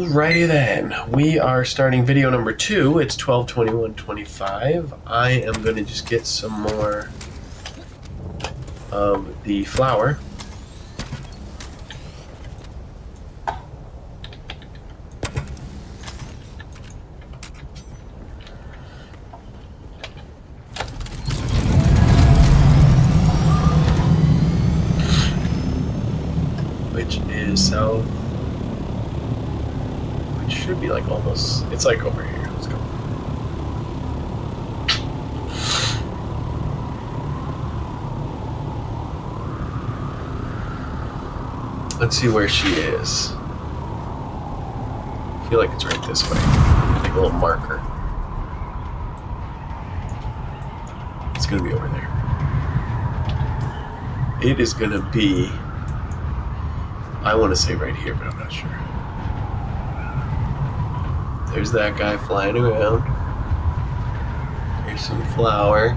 Alrighty then, we are starting video number 2. It's 12:21:25. I am going to just get some more of the flour. Which is south. Should be like almost, it's like over here. Let's go. Let's see where she is. I feel like it's right this way. Like a little marker. It's gonna be over there. It is gonna be, I want to say right here, but I'm not sure. There's that guy flying around. There's some flour.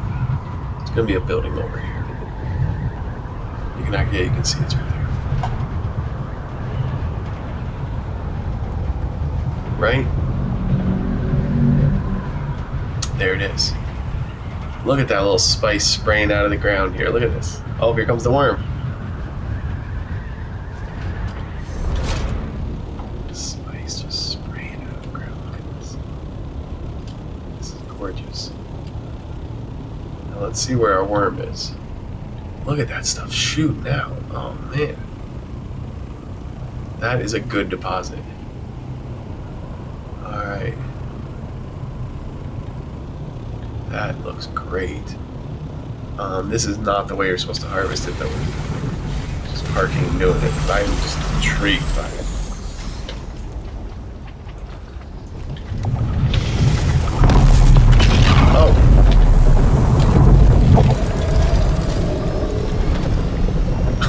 It's gonna be a building over here. You can see it's right there. Right? There it is. Look at that little spice spraying out of the ground here. Look at this. Oh, here comes the worm. Gorgeous. Now let's see where our worm is. Look at that stuff shooting out. Oh man. That is a good deposit. Alright. That looks great. This is not the way you're supposed to harvest it though. Just parking and doing it. I'm just intrigued by it.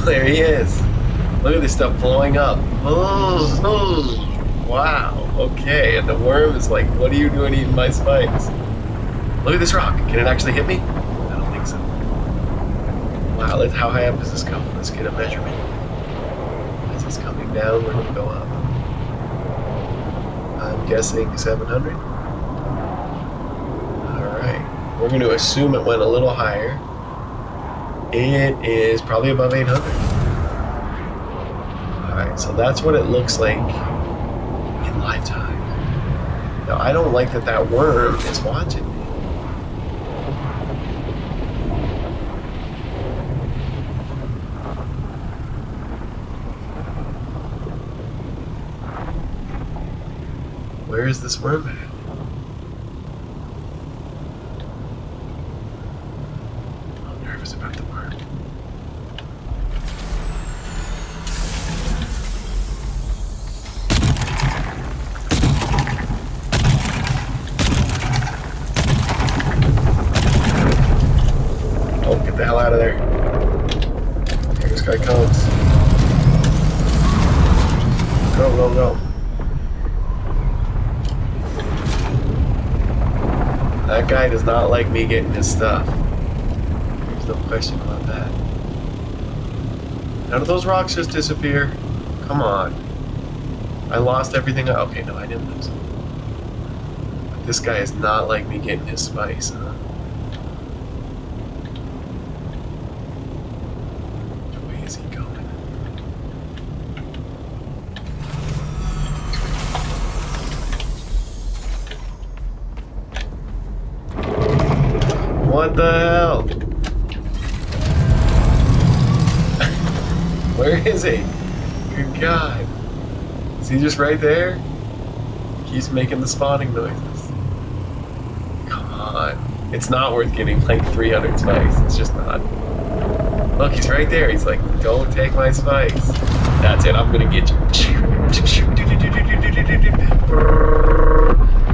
There he is. Look at this stuff blowing up. Oh, wow. Okay, and the worm is like, what are you doing eating my spice? Look at this rock. Can it actually hit me? I don't think so. Wow, how high up does this go? Let's get a measurement. As it's coming down, we're going to go up. I'm guessing 700. Alright. We're going to assume it went a little higher. It is probably above 800. Alright, so that's what it looks like in live time. Now, I don't like that worm is watching me. Where is this worm at? I'm nervous about the worm. Get the hell out of there. Here this guy comes. Go, go, go. That guy does not like me getting his stuff. There's no question about that. How did those rocks just disappear? Come on. I lost everything. Okay, no, I didn't lose it. But this guy is not like me getting his spice, huh? What the hell? Where is he? Good God. Is he just right there? He keeps making the spawning noises. Come on. It's not worth getting like 300 spice. It's just not. Look, he's right there. He's like, don't take my spice. That's it. I'm going to get you.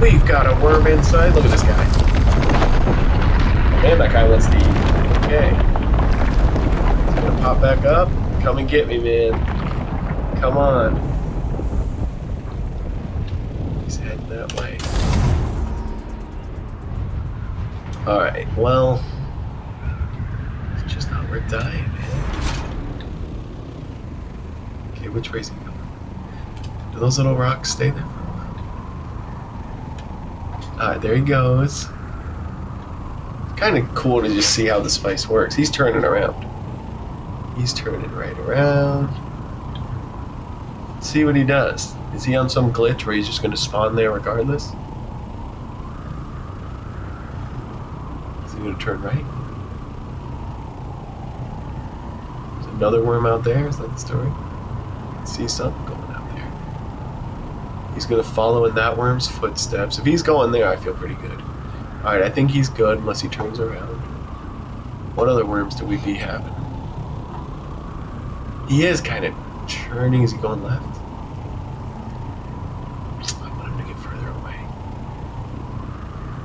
We've got a worm inside. Look at this guy. Man, that guy wants to eat. Okay. He's gonna pop back up. Come and get me, man. Come on. He's heading that way. Alright, well. It's just not worth dying, man. Okay, which way's he going? Do those little rocks stay there? Alright, there he goes. Kind of cool to just see how the spice works. He's turning around. He's turning right around. Let's see what he does. Is he on some glitch where he's just going to spawn there regardless? Is he going to turn right? There's another worm out there. Is that the story? I see something going out there. He's going to follow in that worm's footsteps. If he's going there, I feel pretty good. Alright, I think he's good unless he turns around. What other worms do we be having? He is kind of turning. Is he going left? I want him to get further away.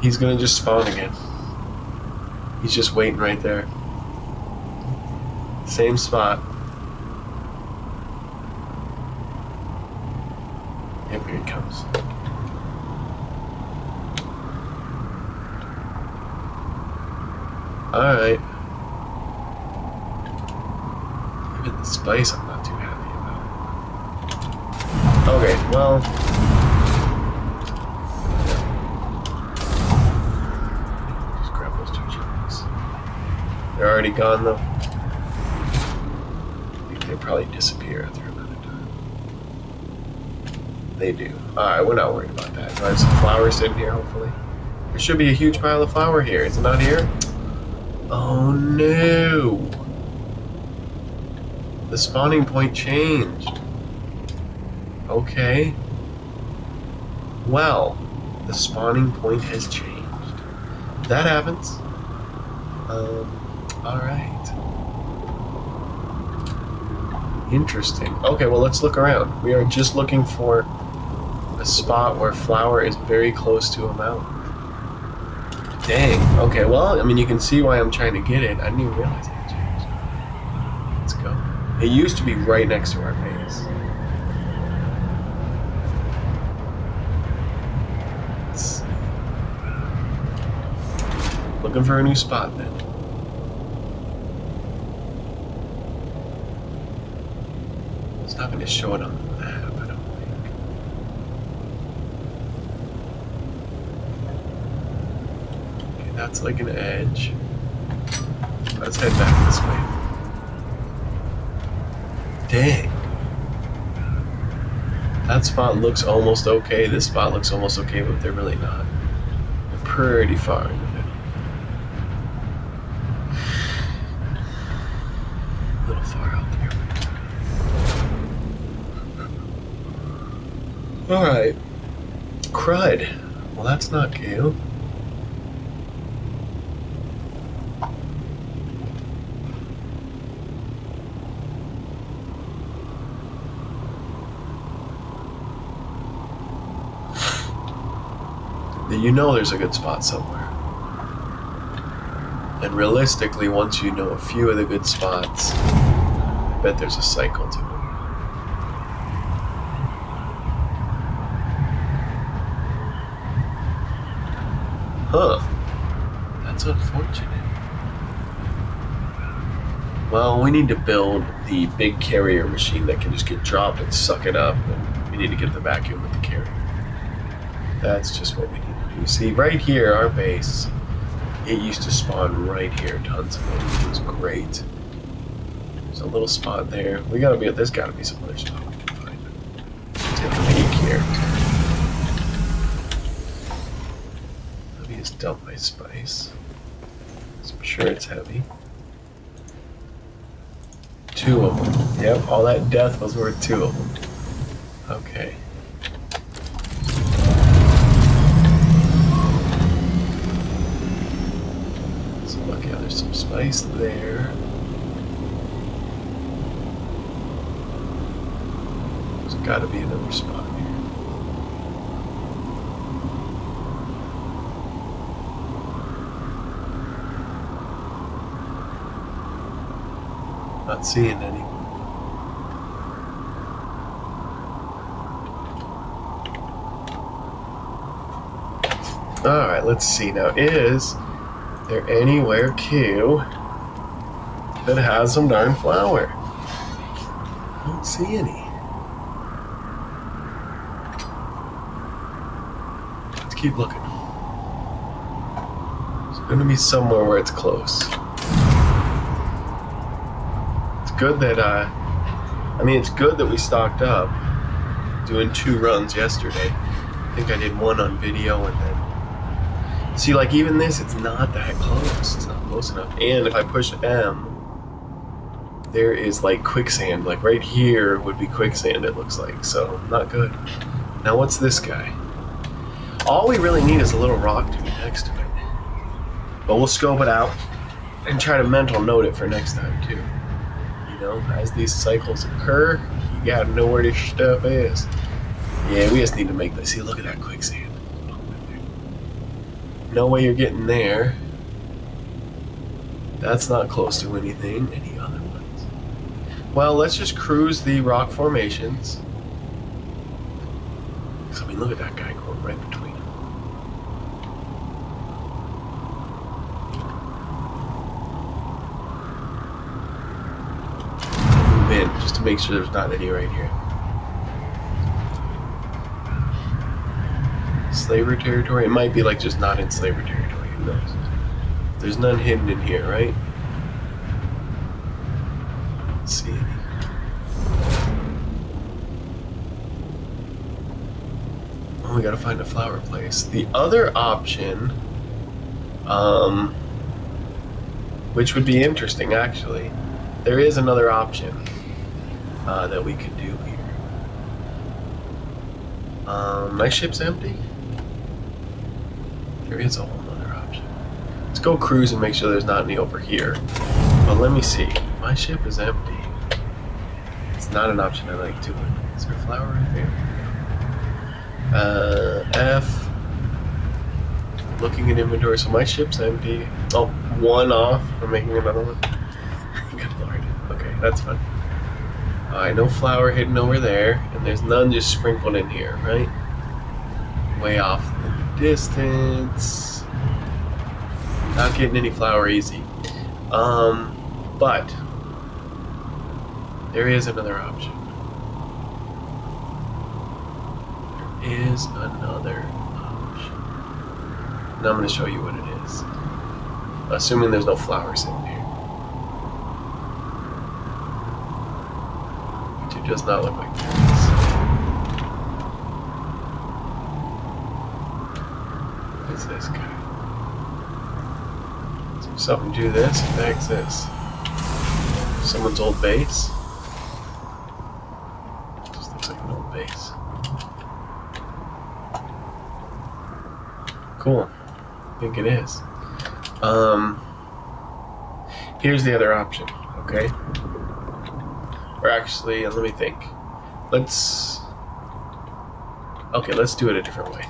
He's going to just spawn again. He's just waiting right there. Same spot. Yep, here he comes. Alright. Even the spice I'm not too happy about. Okay, well. Just grab those 2 chickens. They're already gone though. I think they probably disappear after another time. They do. Alright, we're not worried about that. Do I have some flowers in here, hopefully? There should be a huge pile of flour here. Is it not here? Oh no! The spawning point changed. Okay. Well, the spawning point has changed. That happens. Alright. Interesting. Okay, well, let's look around. We are just looking for a spot where flour is very close to a mountain. Dang. Okay, well, I mean, you can see why I'm trying to get it. I didn't even realize it had changed. Let's go. It used to be right next to our base. Let's see. Looking for a new spot, then. It's not going to show it on the map, I don't think. That's like an edge. Let's head back this way. Dang. That spot looks almost okay. This spot looks almost okay, but they're really not. They're pretty far in the middle. A little far out there. Alright. Crud. Well, that's not Gale. You know there's a good spot somewhere. And realistically, once you know a few of the good spots, I bet there's a cycle to it. Huh. That's unfortunate. Well, we need to build the big carrier machine that can just get dropped and suck it up, and we need to get the vacuum with the carrier. That's just what we need. You see, right here, our base, it used to spawn right here, tons of them. It was great. There's a little spot there. There's gotta be some other spot we can find. Take a peek here. Let me just dump my spice. I'm sure it's heavy. 2 of them. Yep, all that death was worth 2 of them. Okay. There's some spice there. There's gotta be another spot here. Not seeing any. Alright, let's see now. Is there anywhere Q that has some darn flour? I don't see any. keep looking. It's going to be somewhere where it's close. It's good that, it's good that we stocked up doing 2 runs yesterday. I think I did 1 on video and then... See, like, even this, it's not that close. It's not close enough. And if I push M, there is, like, quicksand. Like, right here would be quicksand, it looks like. So, not good. Now, what's this guy? All we really need is a little rock to be next to it. But we'll scope it out and try to mental note it for next time, too. You know, as these cycles occur, you gotta know where this stuff is. Yeah, we just need to make this. See, look at that quicksand. No way you're getting there. That's not close to anything. Any other ones? Well, let's just cruise the rock formations. I mean, look at that guy going right between them. Move in just to make sure there's not any right here. Slaver territory? It might be like just not in slaver territory. Who knows? There's none hidden in here, right? Let's see. Oh, we gotta find a flower place. The other option, which would be interesting actually, there is another option that we could do here. My ship's empty? There is a whole other option. Let's go cruise and make sure there's not any over here. But let me see. My ship is empty. It's not an option I like doing. Is there a flower right there? F. Looking at inventory. So my ship's empty. Oh, 1 off for making another one. Good lord. Okay, that's fine. Alright, no flower hidden over there. And there's none just sprinkled in here, right? Way off in the distance. Not getting any flower easy. But there is another option. There is another option. And I'm going to show you what it is. Assuming there's no flowers in here. Which it does not look like there is. What's this guy? So something do this, what the heck's this? Someone's old base? Just looks like an old base. Cool. I think it is. Here's the other option, okay? Or actually, let me think. Let's do it a different way.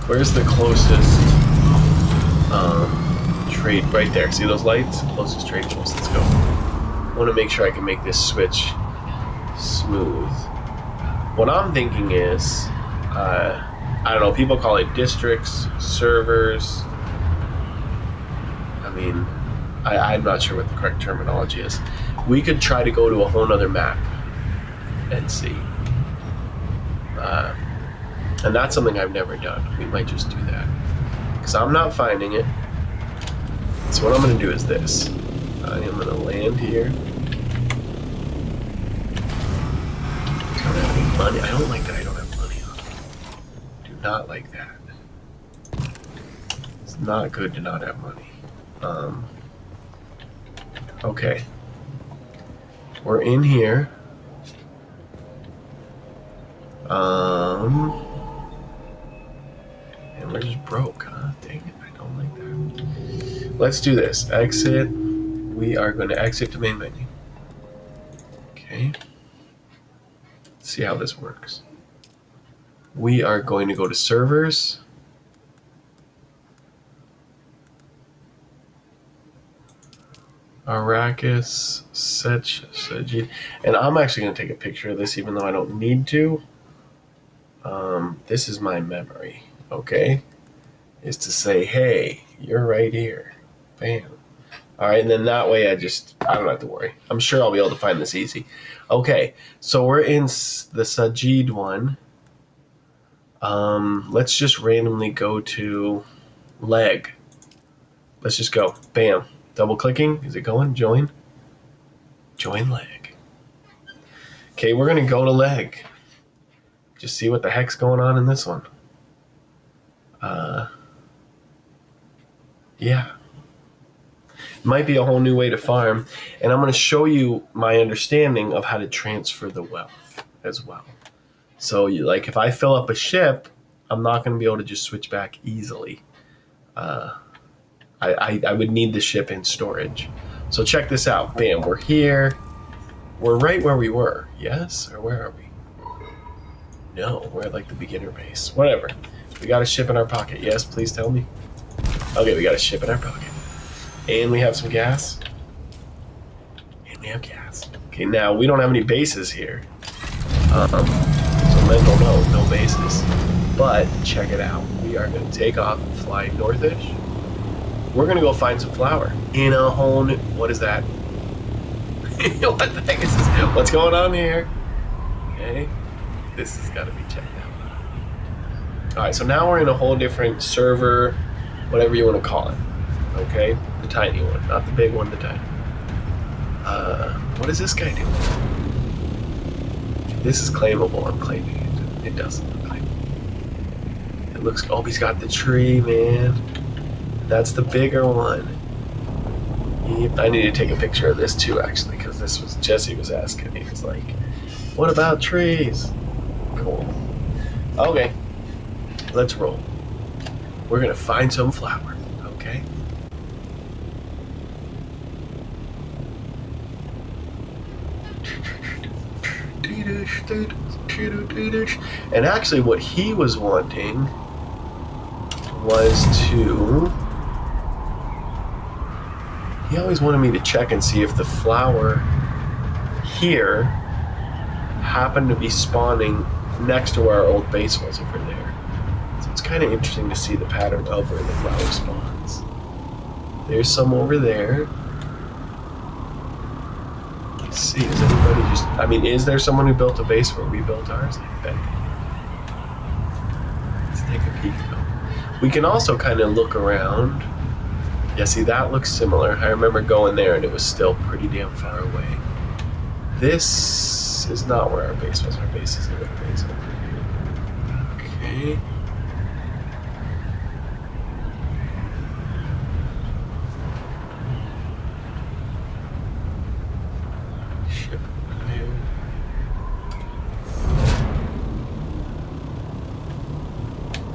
Where's the closest trade? Right there. See those lights? Closest trade post. Let's go. I want to make sure I can make this switch smooth. What I'm thinking is, I don't know, people call it districts, servers. I mean, I'm not sure what the correct terminology is. We could try to go to a whole nother map and see. And that's something I've never done. We might just do that. Because I'm not finding it. So what I'm going to do is this. I am going to land here. I don't have any money. I don't like that I don't have money on me. Do not like that. It's not good to not have money. Okay. We're in here. And we're just broke, huh? Dang it, I don't like that. Let's do this. Exit. We are going to exit to main menu. Okay. Let's see how this works. We are going to go to servers. Arrakis, Seji. And I'm actually going to take a picture of this even though I don't need to. This is my memory, okay? Is to say, hey, you're right here. Bam. All right, and then that way I don't have to worry. I'm sure I'll be able to find this easy. Okay, so we're in the Sajid one. Let's just randomly go to leg. Let's just go. Bam. Double clicking. Is it going? Join. Join leg. Okay, we're going to go to leg. Just see what the heck's going on in this one. Yeah. Might be a whole new way to farm. And I'm going to show you my understanding of how to transfer the wealth as well. So, like, if I fill up a ship, I'm not going to be able to just switch back easily. I would need the ship in storage. So check this out. Bam, we're here. We're right where we were. Yes? Or where are we? No, we're at like the beginner base. Whatever. We got a ship in our pocket. Yes, please tell me. Okay, we got a ship in our pocket. And we have some gas. And we have gas. Okay, now we don't have any bases here. So mental no bases. But check it out. We are going to take off and fly northish. We're going to go find some flour in a whole new... What is that? What the heck is this? What's going on here? Okay. This has got to be checked out. Alright, so now we're in a whole different server, whatever you want to call it. Okay? The tiny one. Not the big one, the tiny one. What is this guy doing? This is claimable. I'm claiming it. It doesn't look claimable. It looks... Oh, he's got the tree, man. That's the bigger one. I need to take a picture of this too, actually, because this was Jesse was asking me. He was like, "What about trees?" Cool. Okay, let's roll. We're gonna find some flour. Okay. And actually, what he was wanting was to... He always wanted me to check and see if the flower here happened to be spawning next to where our old base was over there. So it's kind of interesting to see the pattern of where the flower spawns. There's some over there. Let's see, is anybody just... I mean, is there someone who built a base where we built ours? I bet. Let's take a peek though. We can also kind of look around. Yeah, see, that looks similar. I remember going there and it was still pretty damn far away. This is not where our base was. Our base is a little base over here. Okay. Ship there.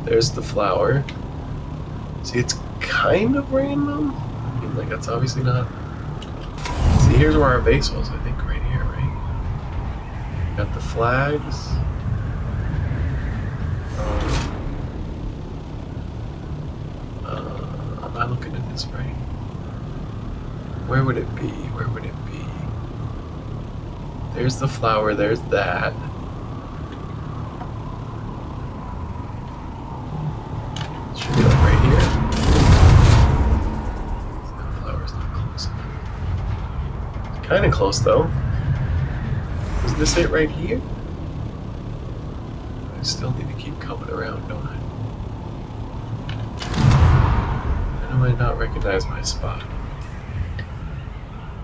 There's the flower. See, it's kind of random. I mean, like, that's obviously not... See, here's where our base was, I think, right here, right? Got the flags. Am I looking at this right? Where would it be? Where would it be? There's the flower, there's that. Should be like right here. Kind of close, though. Is this it right here? I still need to keep coming around, don't I? How do I not recognize my spot?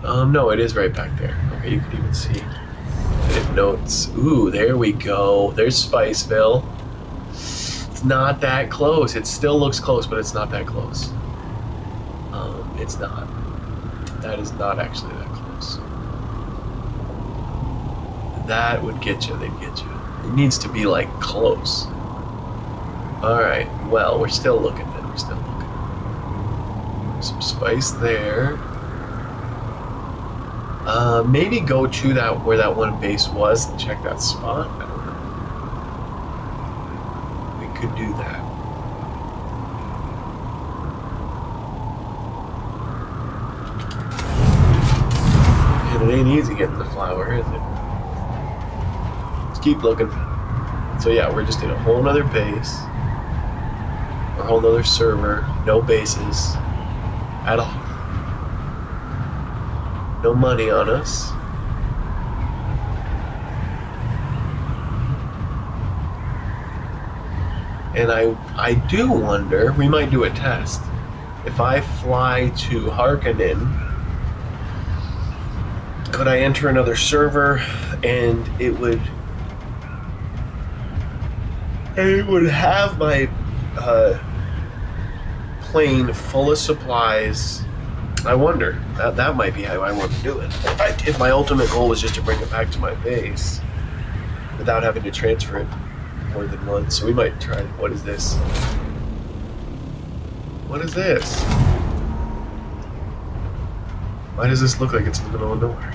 No, it is right back there. Okay, you can even see. Edit notes. Ooh, there we go. There's Spiceville. It's not that close. It still looks close, but it's not that close. It's not. That is not actually that close. That would get you, they'd get you. It needs to be, like, close. Alright, well, we're still looking then, we're still looking. There's some spice there. Maybe go to that, where that one base was and check that spot. I don't know. We could do that. And it ain't easy getting the flower, is it? Let's keep looking. So yeah, we're just in a whole nother base. Or a whole nother server. No bases. At all. No money on us. And I do wonder, we might do a test. If I fly to Harkonnen, could I enter another server and it would have my plane full of supplies. I wonder. That might be how I want to do it. If my ultimate goal was just to bring it back to my base without having to transfer it more than once. So we might try. What is this? What is this? Why does this look like it's in the middle of nowhere?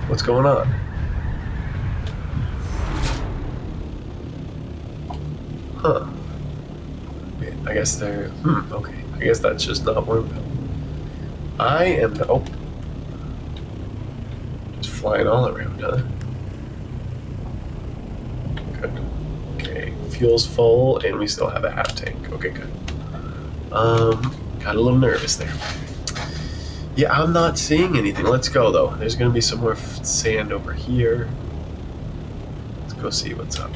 What's going on? Huh. I guess they're... okay. I guess that's just not Wormville. I am... Oh. Just flying all around, huh? Good. Okay. Fuel's full, and we still have a half tank. Okay, good. Got a little nervous there. Yeah, I'm not seeing anything. Let's go, though. There's going to be some more sand over here. Let's go see what's up.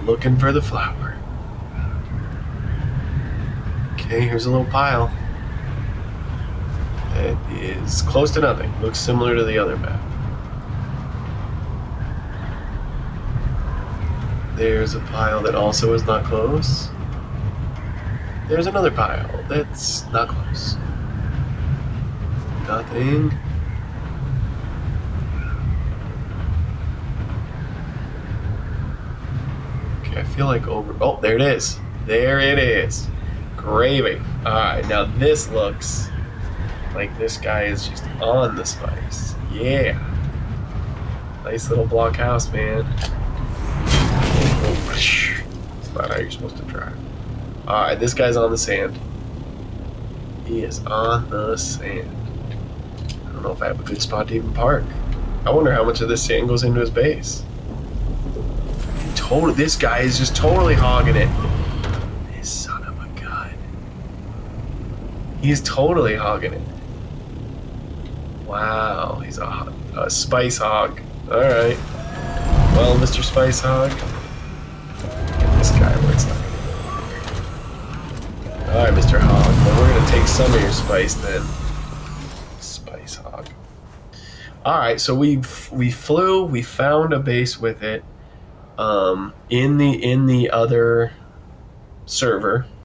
Looking for the flower. Okay, here's a little pile. It is close to nothing. Looks similar to the other map. There's a pile that also is not close. There's another pile that's not close. Nothing. Okay, I feel like over... Oh, there it is. There it is. Gravy. Alright, now this looks like this guy is just on the spice. Yeah. Nice little block house, man. It's not how you're supposed to drive. Alright, this guy's on the sand. He is on the sand. I don't know if I have a good spot to even park. I wonder how much of this sand goes into his base. This guy is just totally hogging it. This son of a gun. He's totally hogging it. Wow, he's a spice hog. Alright. Well, Mr. Spice Hog. Get this guy where it's not gonna go. Alright, Mr. Hog. Well, we're gonna take some of your spice then. Spice Hog. Alright, so we flew, we found a base with it. In the other server,